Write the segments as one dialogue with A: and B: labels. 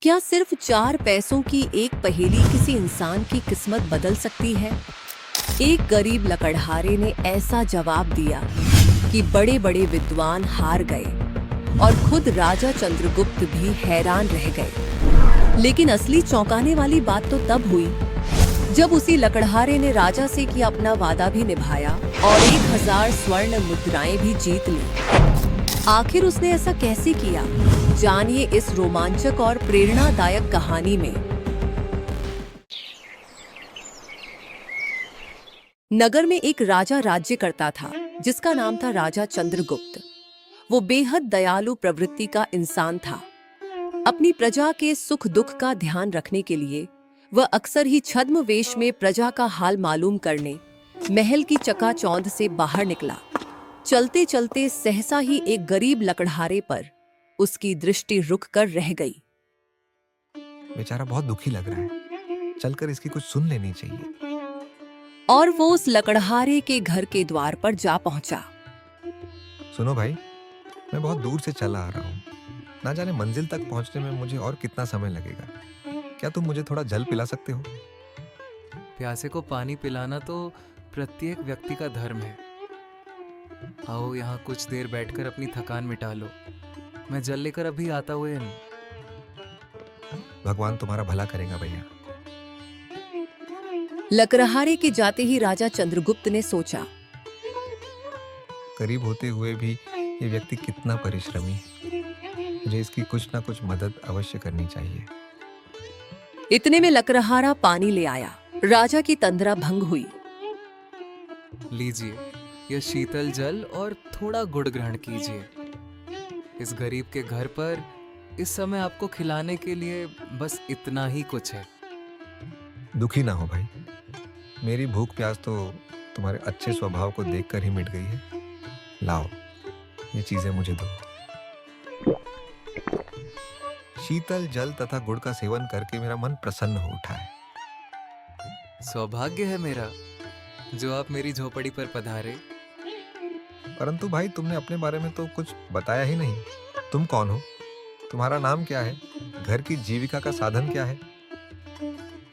A: क्या सिर्फ 4 पैसों की एक पहेली किसी इंसान की किस्मत बदल सकती है? एक गरीब लकड़हारे ने ऐसा जवाब दिया कि बड़े बड़े विद्वान हार गए और खुद राजा चंद्रगुप्त भी हैरान रह गए। लेकिन असली चौंकाने वाली बात तो तब हुई जब उसी लकड़हारे ने राजा से किया अपना वादा भी निभाया और 1000 स्वर्ण मुद्राएं भी जीत ली। आखिर उसने ऐसा कैसे किया, जानिए इस रोमांचक और प्रेरणादायक कहानी में। नगर में एक राजा राज्य करता था जिसका नाम था राजा चंद्रगुप्त। वो बेहद दयालु प्रवृत्ति का इंसान था। अपनी प्रजा के सुख दुख का ध्यान रखने के लिए वह अक्सर ही छद्म वेश में प्रजा का हाल मालूम करने महल की चकाचौंध से बाहर निकला। चलते चलते सहसा ही एक गरीब लकड़हारे पर उसकी दृष्टि रुक कर रह गई।
B: बेचारा बहुत दुखी लग रहा है, चलकर इसकी कुछ सुन लेनी चाहिए।
A: और वो उस लकड़हारे के घर के द्वार पर जा पहुंचा।
B: सुनो भाई, मैं बहुत दूर से चला आ रहा हूँ। ना जाने मंजिल तक पहुँचने में मुझे और कितना समय लगेगा। क्या तुम मुझे थोड़ा जल पिला सकते हो?
C: प्यासे को पानी पिलाना तो प्रत्येक व्यक्ति का धर्म है। आओ यहाँ कुछ देर बैठकर अपनी थकान मिटा लो। मैं जल लेकर अभी आता हुए।
B: भगवान तुम्हारा भला करेगा भैया।
A: लकड़हारे के जाते ही राजा चंद्रगुप्त ने सोचा,
B: करीब होते हुए भी ये व्यक्ति कितना परिश्रमी है। मुझे इसकी कुछ ना कुछ मदद अवश्य करनी चाहिए।
A: इतने में लकड़हारा पानी ले आया। राजा की तंद्रा भंग हुई।
C: लीजिए यह शीतल जल और थोड़ा गुड़ ग्रहण कीजिए। इस गरीब के घर पर इस समय आपको खिलाने के लिए बस इतना ही कुछ है।
B: दुखी ना हो भाई, मेरी भूख प्यास तो तुम्हारे अच्छे स्वभाव को देखकर ही मिट गई है। लाओ ये चीजें मुझे दो। शीतल जल तथा गुड़ का सेवन करके मेरा मन प्रसन्न हो उठा है।
C: सौभाग्य है मेरा जो आप मेरी झोपड़ी पर पधारे।
B: परंतु भाई, तुमने अपने बारे में तो कुछ बताया ही नहीं। तुम कौन हो? तुम्हारा नाम क्या है? घर की जीविका का साधन क्या है?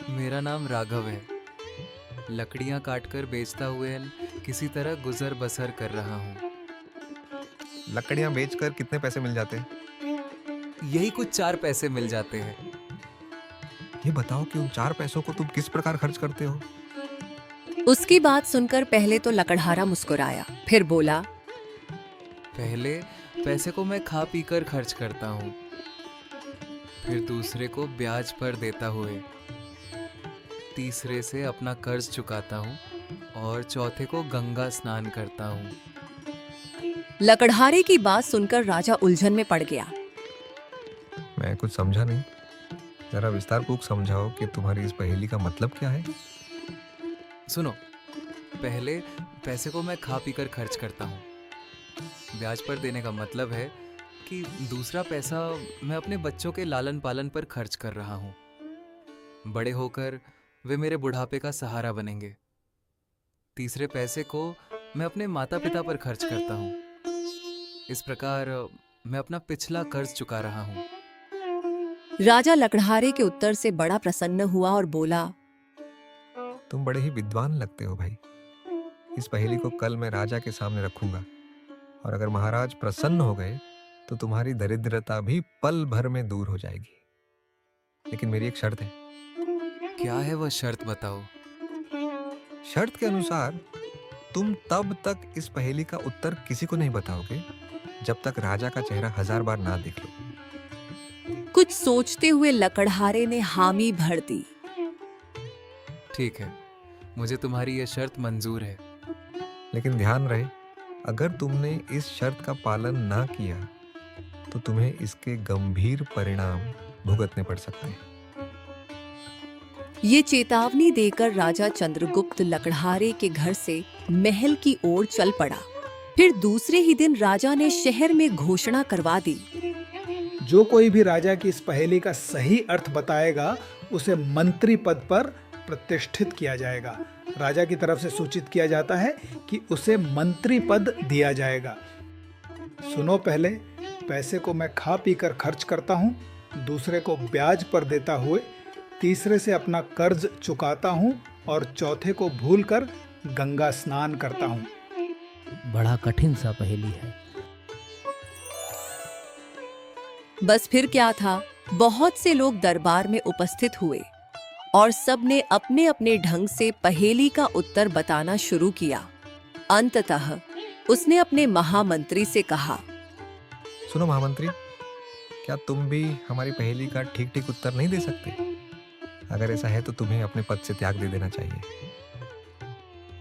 C: मेरा नाम राघव है। लकड़ियां काटकर बेचता हुए किसी तरह गुजर बसर कर रहा हूँ।
B: लकड़ियां बेचकर कितने पैसे मिल जाते हैं?
C: यही कुछ 4 पैसे मिल जाते हैं।
B: ये बताओ कि उन 4 पैसों को तुम किस प्रकार खर्च करते हो?
A: उसकी बात सुनकर पहले तो लकड़हारा मुस्कुराया, फिर बोला,
C: पहले पैसे को मैं खा पी कर खर्च करता हूँ, फिर दूसरे को ब्याज पर देता हुए, तीसरे से अपना कर्ज चुकाता हूँ और चौथे को गंगा स्नान करता हूँ।
A: लकड़हारे की बात सुनकर राजा उलझन में पड़ गया।
B: मैं कुछ समझा नहीं। जरा विस्तारपूर्वक समझाओ कि तुम्हारी इस पहेली का मतलब क्या है।
C: सुनो, पहले पैसे को मैं खा पी कर खर्च करता हूँ। ब्याज पर देने का मतलब है कि दूसरा पैसा मैं अपने बच्चों के लालन पालन पर खर्च कर रहा हूँ। बड़े होकर वे मेरे बुढ़ापे का सहारा बनेंगे। तीसरे पैसे को मैं अपने माता पिता पर खर्च करता हूँ। इस प्रकार मैं अपना पिछला कर्ज चुका रहा हूँ।
A: राजा लकड़हारे के उत्तर से बड़ा प्रसन्न हुआ और बोला,
B: तुम बड़े ही विद्वान लगते हो भाई। इस पहेली को कल मैं राजा के सामने रखूंगा और अगर महाराज प्रसन्न हो गए तो तुम्हारी दरिद्रता भी पल भर में दूर हो जाएगी। लेकिन मेरी एक शर्त है।
C: क्या है वह शर्त, बताओ।
B: शर्त के अनुसार तुम तब तक इस पहेली का उत्तर किसी को नहीं बताओगे जब तक राजा का चेहरा 1000 बार ना देख लो।
A: कुछ सोचते हुए लकड़हारे ने हामी भर दी।
C: ठीक है, मुझे तुम्हारी यह शर्त मंजूर है।
B: लेकिन ध्यान रहे, अगर तुमने इस शर्त का पालन ना किया तो तुम्हें इसके गंभीर परिणाम भुगतने पड़ सकते हैं।
A: ये चेतावनी देकर राजा चंद्रगुप्त लकड़हारे के घर से महल की ओर चल पड़ा। फिर दूसरे ही दिन राजा ने शहर में घोषणा करवा दी,
D: जो कोई भी राजा की इस पहेली का सही अर्थ बताएगा उसे मंत्री पद पर प्रतिष्ठित किया जाएगा। राजा की तरफ से सूचित किया जाता है कि उसे मंत्री पद दिया जाएगा। सुनो, पहले पैसे को मैं खा पी कर खर्च करता हूँ दूसरे को ब्याज पर देता हुए, तीसरे से अपना कर्ज चुकाता हूँ और चौथे को भूलकर गंगा स्नान करता हूँ।
E: बड़ा कठिन सा पहेली है।
A: बस फिर क्या था, बहुत से लोग दरबार में उपस्थित हुए और सबने अपने अपने ढंग से पहेली का उत्तर बताना शुरू किया। अंततः उसने अपने महामंत्री से कहा,
B: सुनो महामंत्री, क्या तुम भी हमारी पहेली का ठीक ठीक उत्तर नहीं दे सकते? अगर ऐसा है तो तुम्हें अपने पद से त्याग दे देना चाहिए।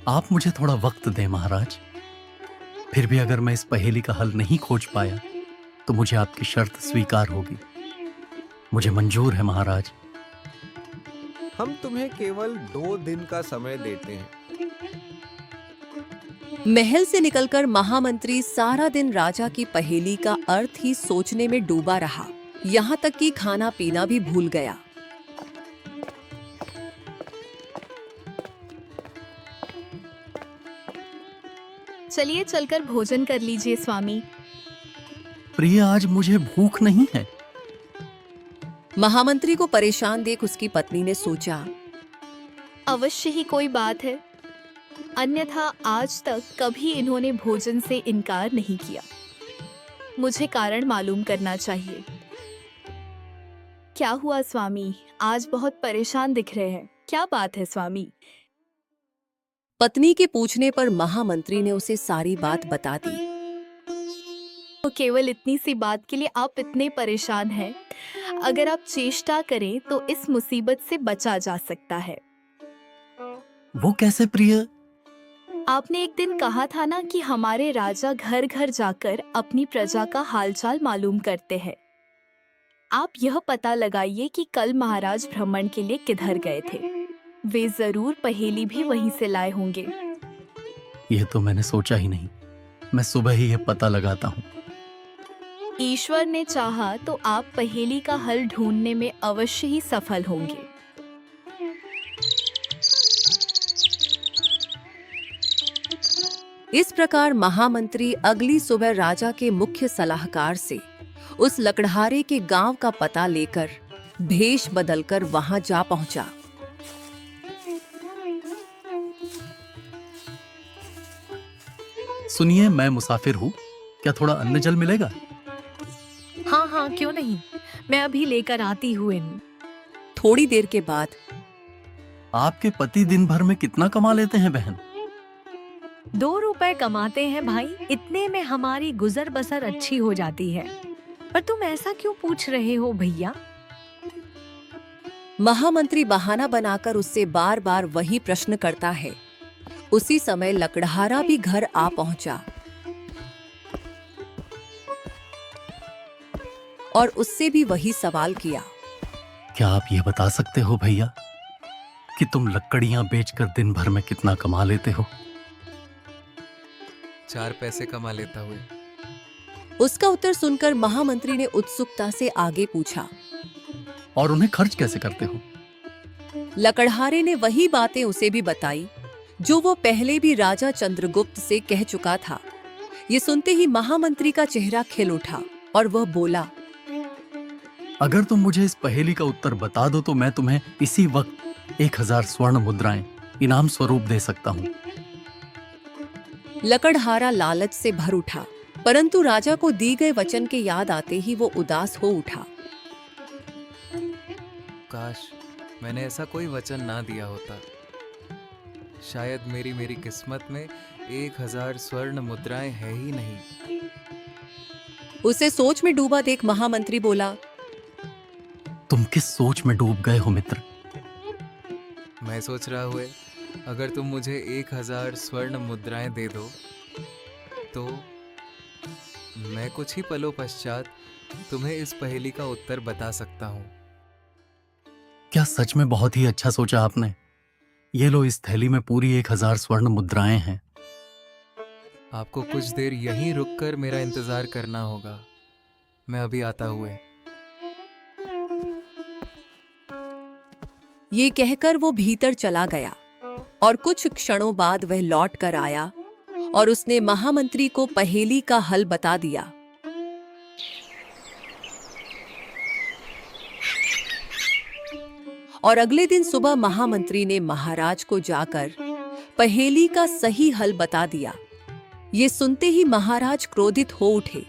F: आप मुझे थोड़ा वक्त दें महाराज। फिर भी अगर मैं इस पहेली का हल नहीं खोज पाया तो मुझे आपकी शर्त स्वीकार होगी। मुझे मंजूर है महाराज।
B: हम तुम्हें केवल 2 दिन का समय देते हैं।
A: महल से निकलकर महामंत्री सारा दिन राजा की पहेली का अर्थ ही सोचने में डूबा रहा, यहाँ तक कि खाना पीना भी भूल गया।
G: चलिए चलकर भोजन कर लीजिए स्वामी।
F: प्रिय, आज मुझे भूख नहीं है।
A: महामंत्री को परेशान देख उसकी पत्नी ने सोचा,
G: अवश्य ही कोई बात है, अन्यथा आज तक कभी इन्होंने भोजन से इनकार नहीं किया। मुझे कारण मालूम करना चाहिए। क्या हुआ स्वामी, आज बहुत परेशान दिख रहे हैं, क्या बात है स्वामी?
A: पत्नी के पूछने पर महामंत्री ने उसे सारी बात बता दी।
G: तो केवल इतनी सी बात के लिए आप इतने परेशान हैं? अगर आप चेष्टा करें तो इस मुसीबत से बचा जा सकता है।
F: वो कैसे प्रिय?
G: आपने एक दिन कहा था ना कि हमारे राजा घर घर जाकर अपनी प्रजा का हालचाल मालूम करते हैं। आप यह पता लगाइए कि कल महाराज भ्रमण के लिए किधर गए थे। वे जरूर पहेली भी वहीं से लाए होंगे।
F: यह तो मैंने सोचा ही नहीं। मैं सुबह ही यह पता लगाता हूँ।
G: ईश्वर ने चाहा तो आप पहेली का हल ढूंढने में अवश्य ही सफल होंगे।
A: इस प्रकार महामंत्री अगली सुबह राजा के मुख्य सलाहकार से उस लकड़हारे के गांव का पता लेकर भेष बदलकर वहां जा पहुंचा।
F: सुनिए, मैं मुसाफिर हूँ, क्या थोड़ा अन्न जल मिलेगा?
H: हाँ हाँ, क्यों नहीं, मैं अभी लेकर आती हूँ इन।
A: थोड़ी देर के बाद,
F: आपके पति दिन भर में कितना कमा लेते हैं बहन?
H: 2 रुपए कमाते हैं भाई, इतने में हमारी गुजर बसर अच्छी हो जाती है। पर तुम ऐसा क्यों पूछ रहे हो भैया?
A: महामंत्री बहाना बनाकर उससे बार बार वही प्रश्न करता है। उसी समय लकड़हारा भी घर आ पहुंचा और उससे भी वही सवाल किया।
F: क्या आप ये बता सकते हो भैया कि तुम लकड़ियां बेचकर दिन भर में कितना कमा लेते हो?
C: 4 पैसे कमा लेता हूँ।
A: उसका उत्तर सुनकर महामंत्री ने उत्सुकता से आगे पूछा,
F: और उन्हें खर्च कैसे करते हो?
A: लकड़हारे ने वही बातें उसे भी बताई जो वो पहले भी राजा चंद्रगुप्त से कह चुका था। ये सुनते ही महामंत्री का चेहरा खिल उठा और वह बोला,
F: अगर तुम मुझे इस पहेली का उत्तर बता दो तो मैं तुम्हें इसी वक्त 1000 स्वर्ण मुद्राएं इनाम स्वरूप दे सकता हूँ।
A: लकड़हारा लालच से भर उठा, परंतु राजा को दी गए वचन के याद आते ही वो उदास हो उठा।
C: काश मैंने ऐसा कोई वचन ना दिया होता। शायद मेरी किस्मत में 1000 स्वर्ण मुद्राएं है ही नहीं।
A: उसे सोच में डूबा देख महामंत्री बोला,
F: तुम किस सोच में डूब गए हो मित्र?
C: मैं सोच रहा हुए, अगर तुम मुझे 1000 स्वर्ण मुद्राएं दे दो तो मैं कुछ ही पलों पश्चात तुम्हें इस पहेली का उत्तर बता सकता हूँ।
F: क्या सच में बहुत ही अच्छा सोचा आपने। ये लो, इस थैली में पूरी 1000 स्वर्ण मुद्राएं हैं।
C: आपको कुछ देर यहीं रुककर मेरा इंतजार करना होगा। मैं अभी आता हुए।
A: ये कहकर वो भीतर चला गया और कुछ क्षणों बाद वह लौट कर आया और उसने महामंत्री को पहेली का हल बता दिया। और अगले दिन सुबह महामंत्री ने महाराज को जाकर पहेली का सही हल बता दिया। ये सुनते ही महाराज क्रोधित हो उठे।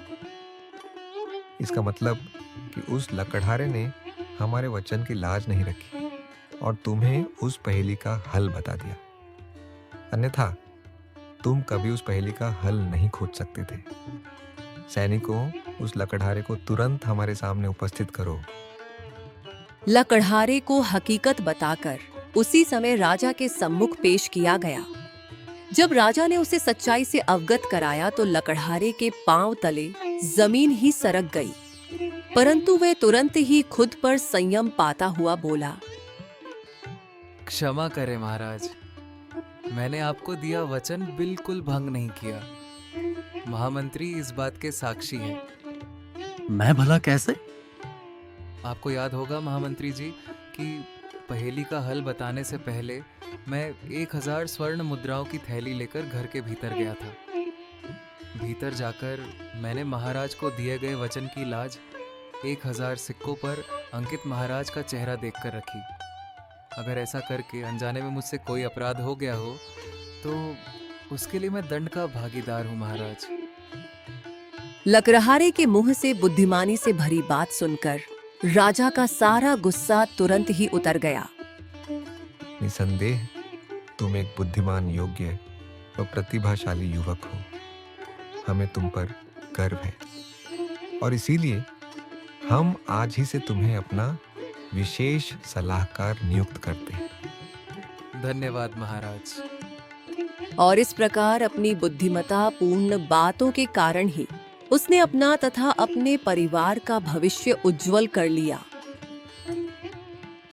B: इसका मतलब कि उस लकड़हारे ने हमारे वचन की लाज नहीं रखी और तुम्हें उस पहेली का हल बता दिया। अन्यथा तुम कभी उस पहेली का हल नहीं खोज सकते थे। सैनिकों, उस लकड़हारे को तुरंत हमारे सामने उपस्थित करो।
A: लकड़हारे को हकीकत बताकर उसी समय राजा के सम्मुख पेश किया गया। जब राजा ने उसे सच्चाई से अवगत कराया तो लकड़हारे के पांव तले जमीन ही सरक गई, परंतु वह तुरंत ही खुद पर संयम पाता हुआ बोला,
C: क्षमा करें महाराज, मैंने आपको दिया वचन बिल्कुल भंग नहीं किया। महामंत्री इस बात के साक्षी हैं।
F: मैं भला कैसे?
C: आपको याद होगा महामंत्री जी कि पहेली का हल बताने से पहले मैं 1000 स्वर्ण मुद्राओं की थैली लेकर घर के भीतर गया था। भीतर जाकर मैंने महाराज को दिए गए वचन की लाज 1000 सिक्कों पर अंकित महाराज का चेहरा देखकर रखी। अगर ऐसा करके अनजाने में मुझसे कोई अपराध हो गया हो तो उसके लिए मैं दंड का भागीदार हूँ महाराज।
A: लकड़हारे के मुंह से बुद्धिमानी से भरी बात सुनकर राजा का सारा गुस्सा तुरंत ही उतर गया।
B: निसंदेह तुम एक बुद्धिमान, योग्य और प्रतिभाशाली युवक हो। हमें तुम पर गर्व है और इसीलिए हम आज ही से तुम्हें अपना विशेष सलाहकार नियुक्त करते हैं।
C: धन्यवाद महाराज।
A: और इस प्रकार अपनी बुद्धिमता पूर्ण बातों के कारण ही उसने अपना तथा अपने परिवार का भविष्य उज्जवल कर लिया।